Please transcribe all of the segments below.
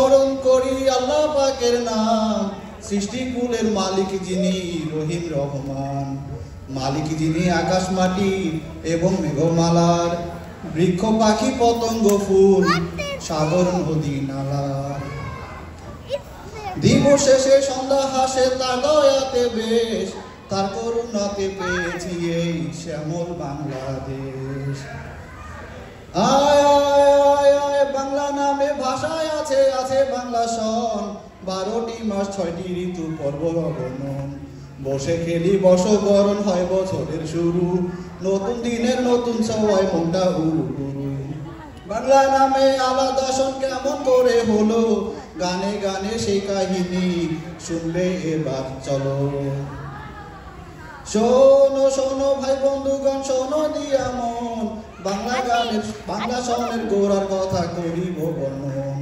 স্মরণ করি আল্লাহ পাকের নাম, সৃষ্টিকুলের মালিক যিনি রহিম রহমান, মালিক যিনি আকাশ মাটি এবং মেঘমালার, বৃক্ষ পাখি পতঙ্গ ফুল সাগর নদী নালার। দিবস শেষে সন্ধ্যা হাসে তার দয়াতে বেশ, তার করুণাতে পেয়েছি এই শ্যামল বাংলাদেশ। আয় আয় আয় বাংলা নামে ভাষায় আছে আছে বাংলা সন, 12টি মাস 6টি ঋতু পর্ব অগণন। বসে খেলি বর্ষবরণ হয় বছরের শুরু, নতুন দিনের নতুন সবাই মনটা উড়ু উড়ু। বাংলা নামে আলাদা শোন কেমন করে হলো, গানে গানে সেই কাহিনী শুনলে এবার চলো। শোনো শোনো ভাই বন্ধুগণ শোনো দিয়া মন, বাংলা সনের গোড়ার কথা করিব বর্ণন।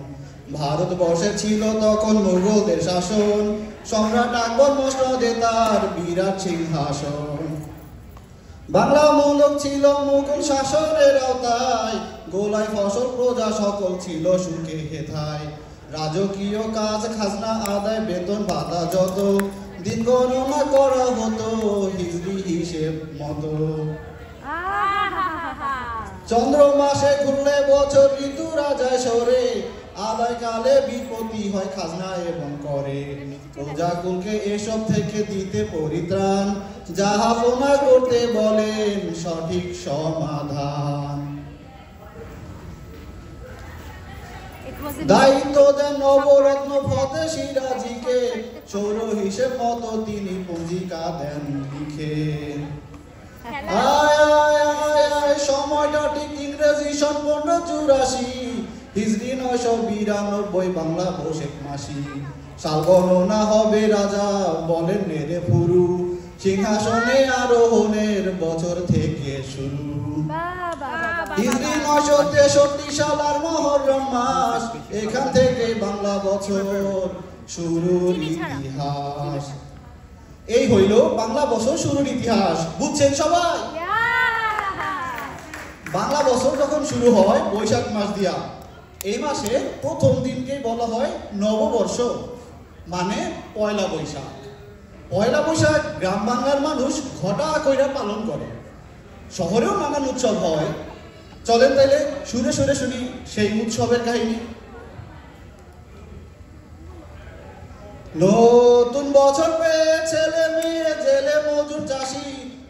ভারতবর্ষে ছিল তখন মুঘলদের শাসন, সম্রাট আকবর মসনদে তার বিরাট সিংহাসন। বাংলা মুলক ছিল মুঘল শাসনের আওতায়, গোলায় ফসল প্রজা সকল ছিল সুখে হেথায়। রাজকীয় কাজ খাজনা আদায় বেতন ভাতা যত, দিন গণনা করা হতো হিজরি হিসেব মতো। চন্দ্র মাসে ঘুরলে বছর ঋতুরা যায় সরে, আদায় কালে বিপত্তি হয় খাজনা এবং করে। প্রজাকুলকে এসব থেকে দিতে পরিত্রাণ, জাহাপনা করতে বলেন সঠিক সমাধান। দায়িত্ব দেন নবরত্ন ফতে সিরাজিকে, সৌর হিসেব মতো তিনি পঞ্জিকা দেন লিখে। আয় আয় আয় আয় সময়টা ঠিক ইংরেজি সন 1584, হিজরি 992 বাংলা বৈশাখ মাসি। সাল গণনা হবে রাজা বলেন নেড়ে ফুরু, সিংহাসনে আরোহণের বছর থেকে শুরু। হিজরি 963 সাল আর মহরম মাস, এখান থেকে বাংলা বছর শুরুর ইতিহাস। এই হইল বাংলা বছর শুরুর ইতিহাস, বুঝছেন সবাই? বাংলা বছর যখন শুরু হয় বৈশাখ মাস দিয়া, এই মাসে প্রথম দিনকেই বলা হয় নববর্ষ, মানে পয়লা বৈশাখ। পয়লা বৈশাখ গ্রাম বাংলার মানুষ ঘটা কইরা পালন করে, শহরেও নানান উৎসব হয়। চলেন তাইলে সুরে সুরে শুনি সেই উৎসবের কাহিনী। নতুন বছর পেয়ে ছেলে মেয়ে জেলে মজুর চাষি,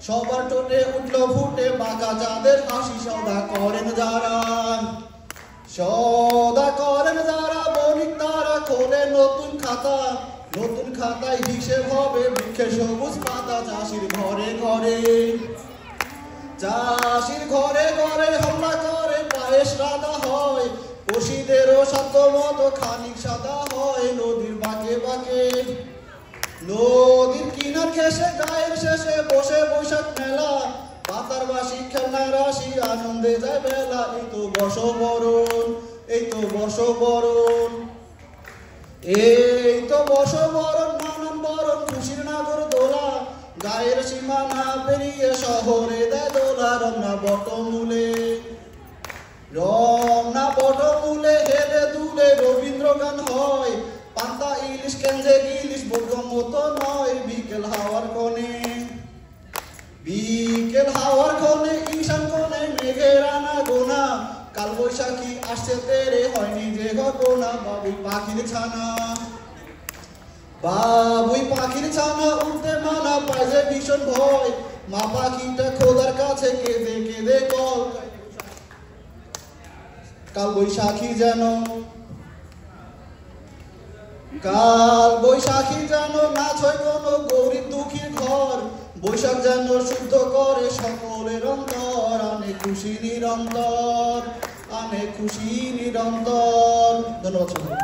সবার টোটে উঠলো ফুটে বাঁকা যাদের হাসি। সদা করেন যারা বণিক তারা খোলে নতুন খাতা, নতুন খাতায় হিসেব হবে বৃক্ষে সবুজ পাতা। চাষির ঘরে ঘরে হামলা করে পায়েস রাধা হয়, পশিদেরও সাধ্য মতো খানিক সাদা হয়। নদীর বাঁকে বাঁকে নদীর কিনার ঘেসে গায়ের শেষে বসে বৈশাখ মেলা, পাতার বাসি খেলনার রাশি আনন্দে যায় বেলা। এই তো বর্ষবরণ নানান বরণ খুশির নাগর দোলা, গায়ের সীমানা পেরিয়ে শহরে দেয় দোলা। রমনা বটমূলে হেলে দুলে রবীন্দ্র গান হয়, পান্তা ইলিশ কেঞ্জে ইলিশ বোধগম মতো নয়। বিকেল হাওয়ার কোণে ঈশান কোণে মেঘের আনা গোনা, কাল বৈশাখী আসছে তেরে হয়নি যে ঘটনা। বাবুই পাখির ছানা উঠতে মানা পায় যে ভীষণ ভয়, মা পাখিটা খোদার কাছে কেঁদে কেঁদে কল। কাল বৈশাখী যেন নাচ হয় কোনো গরিব দুঃখীর ঘর, বৈশাখ যেন শুদ্ধ করে সকলের অন্তর। আনে খুশি নিরন্তর। ধন্যবাদ।